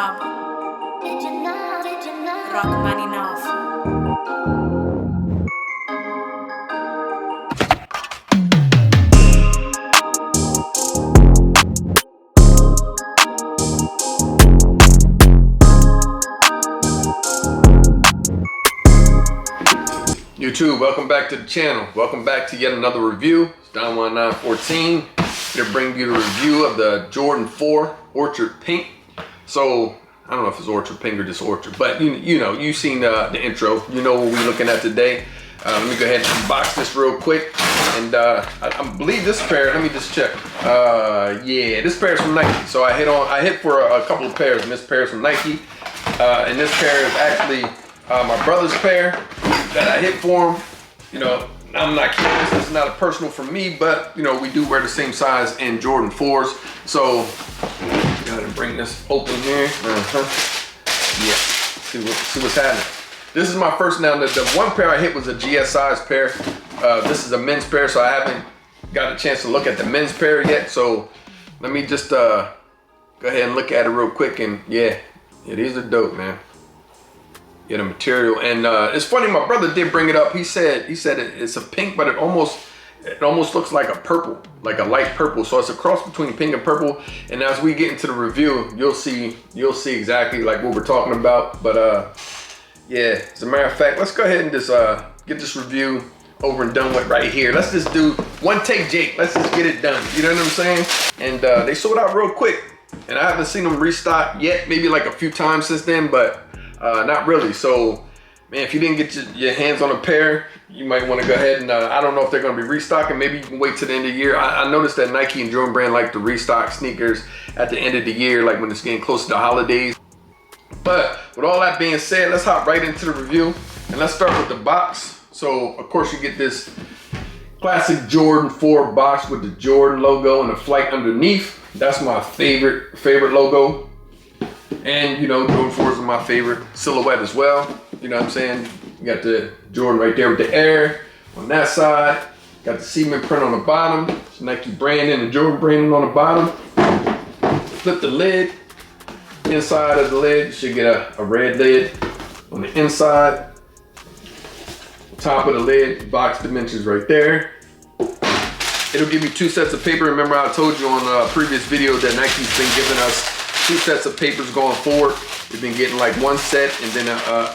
Rob Rachmaninoff. YouTube, welcome back to the channel. Welcome back to yet another review. It's Don1914 here to bring you the review of the Jordan 4 Orchid Pink. So I don't know if it's Orchid Pink or just Orchid, but you know, you've seen the intro. You know what we're looking at today. Let me go ahead and unbox this real quick. And I believe this pair, let me just check. Yeah, this pair is from Nike. So I hit for a couple of pairs, and this pair is from Nike. And this pair is actually my brother's pair that I hit for him. You know, I'm not kidding, this is not a personal for me, but you know, we do wear the same size in Jordan 4s. So go ahead and bring this open here. Yeah, see what's happening. This is my first. Now the one pair I hit was a GS size pair. This is a men's pair, so I haven't got a chance to look at the men's pair yet. So let me just go ahead and look at it real quick. And yeah, these are dope, man. Yeah, the material. And it's funny, my brother did bring it up. He said it's a pink, but it almost looks like a purple, like a light purple. So it's a cross between pink and purple. And as we get into the review, you'll see exactly like what we're talking about. But yeah, as a matter of fact, let's go ahead and just get this review over and done with right here. Let's just do one take, Jake. Let's just get it done. You know what I'm saying? And they sold out real quick, and I haven't seen them restock yet. Maybe like a few times since then, but not really. So, man, if you didn't get your hands on a pair, you might want to go ahead and I don't know if they're going to be restocking. Maybe you can wait till the end of the year. I noticed that Nike and Jordan Brand like to restock sneakers at the end of the year, like when it's getting close to the holidays. But with all that being said, let's hop right into the review, and let's start with the box. So of course you get this classic Jordan 4 box with the Jordan logo and the flight underneath. That's my favorite logo. And you know, Jordan 4s are my favorite silhouette as well. You know what I'm saying? You got the Jordan right there with the air on that side. Got the cement print on the bottom. Nike branding and Jordan branding on the bottom. Flip the lid. Inside of the lid, you should get a red lid on the inside. Top of the lid, box dimensions right there. It'll give you 2 sets of paper. Remember I told you on a previous video that Nike's been giving us 2 sets of papers going forward. We've been getting like 1 set and then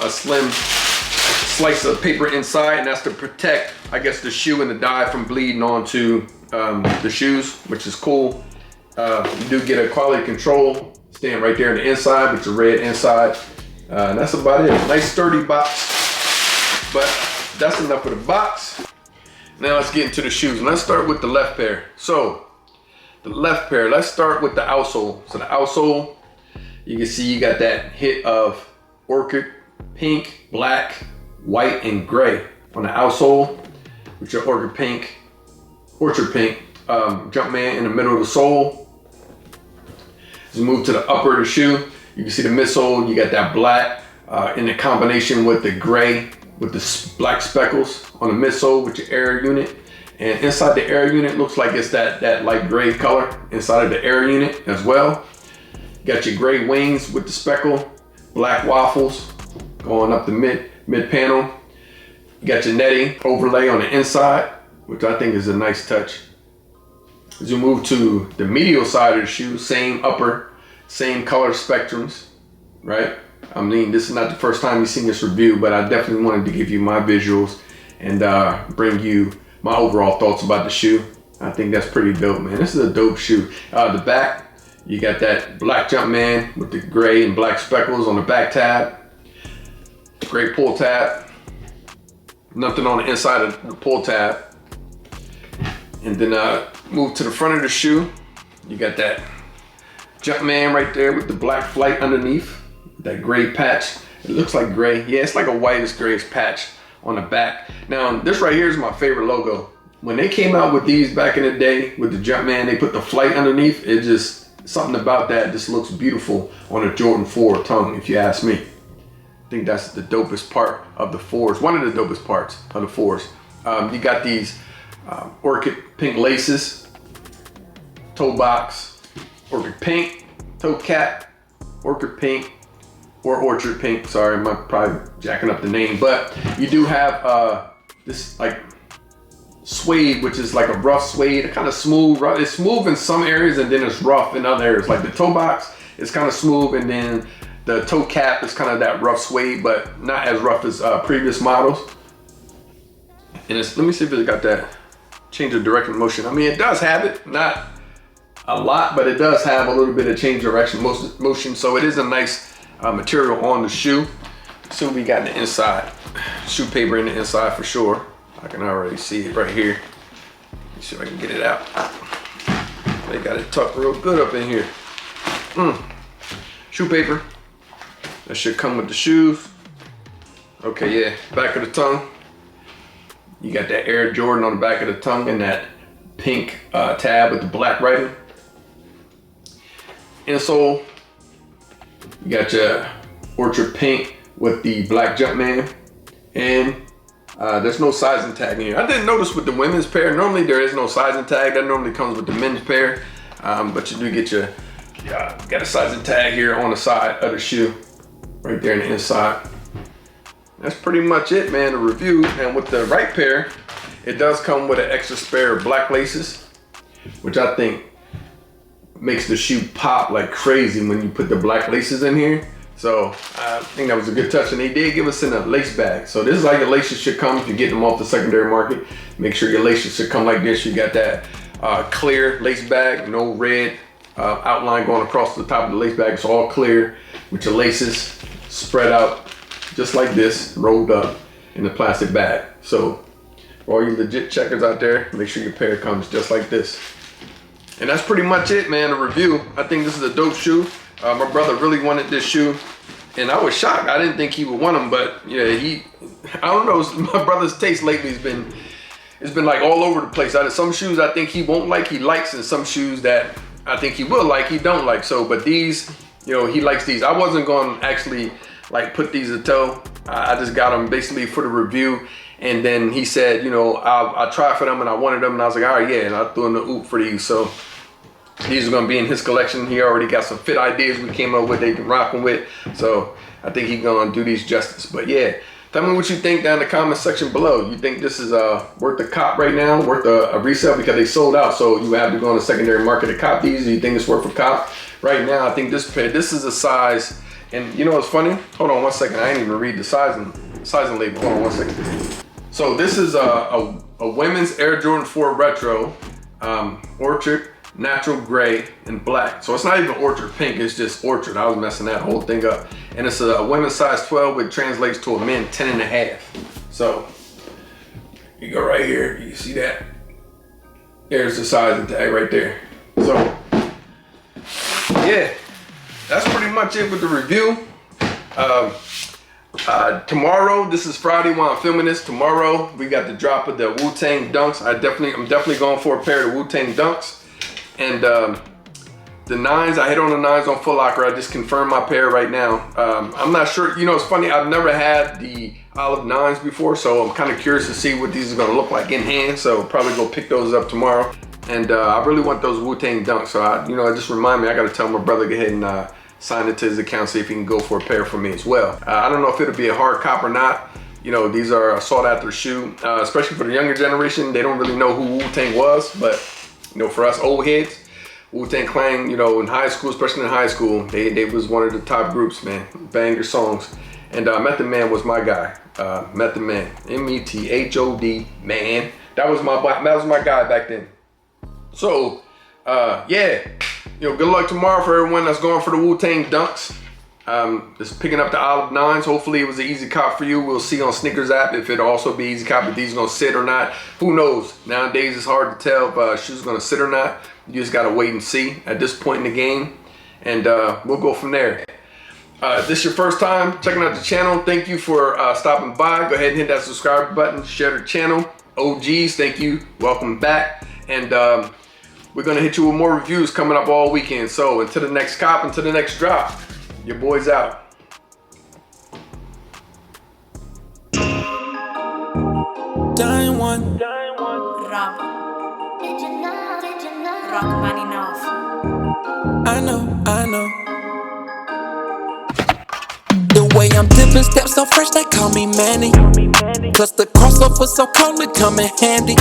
a slim slice of paper inside, and that's to protect, I guess, the shoe and the dye from bleeding onto the shoes, which is cool. You do get a quality control stand right there on the inside with your red inside. And that's about it. Nice sturdy box, but that's enough for the box. Now let's get into the shoes. Let's start with the left pair. So the left pair, let's start with the outsole. So the outsole, you can see you got that hit of Orchid pink, black, white, and gray on the outsole with your Orchid pink Jumpman in the middle of the sole. As we move to the upper of the shoe, you can see the midsole, you got that black in the combination with the gray with the black speckles on the midsole with your air unit. And inside the air unit looks like it's that light gray color inside of the air unit as well. You got your gray wings with the speckle, black waffles going up the mid panel. You got your netting overlay on the inside, which I think is a nice touch. As you move to the medial side of the shoe, same upper, same color spectrums, right? I mean, this is not the first time you've seen this review, but I definitely wanted to give you my visuals and bring you my overall thoughts about the shoe. I think that's pretty dope, man. This is a dope shoe. The back, you got that black Jumpman with the gray and black speckles on the back tab. Great pull tab. Nothing on the inside of the pull tab. And then move to the front of the shoe. You got that Jumpman right there with the black flight underneath. That gray patch. It looks like gray. Yeah, it's like a whitish grayish patch on the back. Now, this right here is my favorite logo. When they came out with these back in the day with the Jumpman, they put the flight underneath. It just, something about that just looks beautiful on a Jordan 4 tongue, if you ask me. I think that's the dopest part of the 4s. One of the dopest parts of the 4s. You got these Orchid pink laces, toe box, Orchid pink, toe cap, Orchid Pink, or Orchard Pink. Sorry, I'm probably jacking up the name, but you do have this like suede, which is like a rough suede, kind of smooth. It's smooth in some areas and then it's rough in other areas. Like the toe box is kind of smooth and then the toe cap is kind of that rough suede, but not as rough as previous models. And let me see if it's got that change of direction motion. I mean, it does have it, not a lot, but it does have a little bit of change of direction motion. So it is a nice material on the shoe. So we got the inside, shoe paper in the inside for sure. I can already see it right here. Let me see if I can get it out. They got it tucked real good up in here. Shoe paper. That should come with the shoes. Okay, yeah, back of the tongue. You got that Air Jordan on the back of the tongue and that pink tab with the black writing. Insole, you got your Orchard Pink with the black Jumpman. And there's no sizing tag in here. I didn't notice with the women's pair. Normally there is no sizing tag. That normally comes with the men's pair. But you do get your, got a sizing tag here on the side of the shoe. Right there in the inside. That's pretty much it, man, the review. And with the right pair, it does come with an extra spare of black laces, which I think makes the shoe pop like crazy when you put the black laces in here. So I think that was a good touch, and they did give us in a lace bag. So this is how your laces should come if you get them off the secondary market. Make sure your laces should come like this. You got that clear lace bag, no red outline going across the top of the lace bag. It's all clear with your laces spread out just like this, rolled up in the plastic bag. So for all you legit checkers out there, make sure your pair comes just like this. And that's pretty much it, man, the review. I think this is a dope shoe. My brother really wanted this shoe, and I was shocked. I didn't think he would want them, but yeah, I don't know, my brother's taste lately has been like all over the place. Out of some shoes I think he won't like, he likes, and some shoes that I think he will like, he don't like. So, but these, you know, he likes these. I wasn't going to actually like put these a toe. I just got them basically for the review. And then he said, you know, I'll try for them, and I wanted them, and I was like, all right, yeah, and I threw in the oop for these. So these are gonna be in his collection. He already got some fit ideas we came up with, they can rock them with. So I think he's gonna do these justice. But yeah, tell me what you think down in the comment section below. You think this is worth a cop right now, worth a resale, because they sold out, so you have to go on the secondary market to cop these? Do you think it's worth a cop right now? I think this pair, this is a size, and you know what's funny? Hold on one second, I ain't even read the sizing label. Hold on one second. So this is a women's Air Jordan 4 Retro, Orchid, natural gray, and black. So it's not even Orchard Pink, it's just Orchid. I was messing that whole thing up. And it's a women's size 12, which translates to a men 10 and a half. So you go right here, you see that? There's the sizing tag right there. So yeah, that's pretty much it with the review. Tomorrow, this is Friday while I'm filming this. Tomorrow we got the drop of the Wu-Tang Dunks. I'm definitely going for a pair of Wu-Tang Dunks. And the nines, I hit on the nines on Foot Locker. I just confirmed my pair right now. I'm not sure, you know, it's funny, I've never had the olive nines before, so I'm kind of curious to see what these are gonna look like in hand. So probably go pick those up tomorrow. And I really want those Wu-Tang Dunks. So it just remind me, I gotta tell my brother to go ahead and sign it to his account, see if he can go for a pair for me as well. I don't know if it'll be a hard cop or not. You know, these are a sought after shoe, especially for the younger generation. They don't really know who Wu-Tang was, but you know, for us old heads, Wu-Tang Clan, you know, in high school, especially in high school, they was one of the top groups, man. Banger songs. And Method Man was my guy. Method Man, M-E-T-H-O-D, man. That was my guy back then. So, yeah. You know, good luck tomorrow for everyone that's going for the Wu-Tang Dunks. Just picking up the olive nines. Hopefully it was an easy cop for you. We'll see on Sneakers app if it'll also be easy cop, if these gonna sit or not. Who knows? Nowadays it's hard to tell if a shoe's gonna sit or not. You just gotta wait and see at this point in the game. And we'll go from there. If this is your first time checking out the channel, thank you for stopping by. Go ahead and hit that subscribe button, share the channel. OGs, thank you, welcome back. And we're gonna hit you with more reviews coming up all weekend. So until the next cop, until the next drop, your boy's out. Dying one. Rob. Rock man enough. I know. I'm dipping steps so fresh they call me Manny. Plus the crossover so cold it come in handy.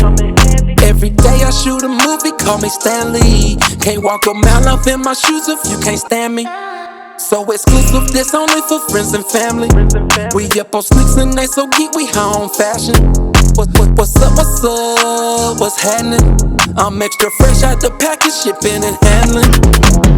Every day I shoot a movie, call me Stanley. Can't walk a mile off in my shoes if you can't stand me. So exclusive, this only for friends and family. We up on sneaks and they so geek, we high on fashion. What's up, what's happening? I'm extra fresh out the package, shipping and handling.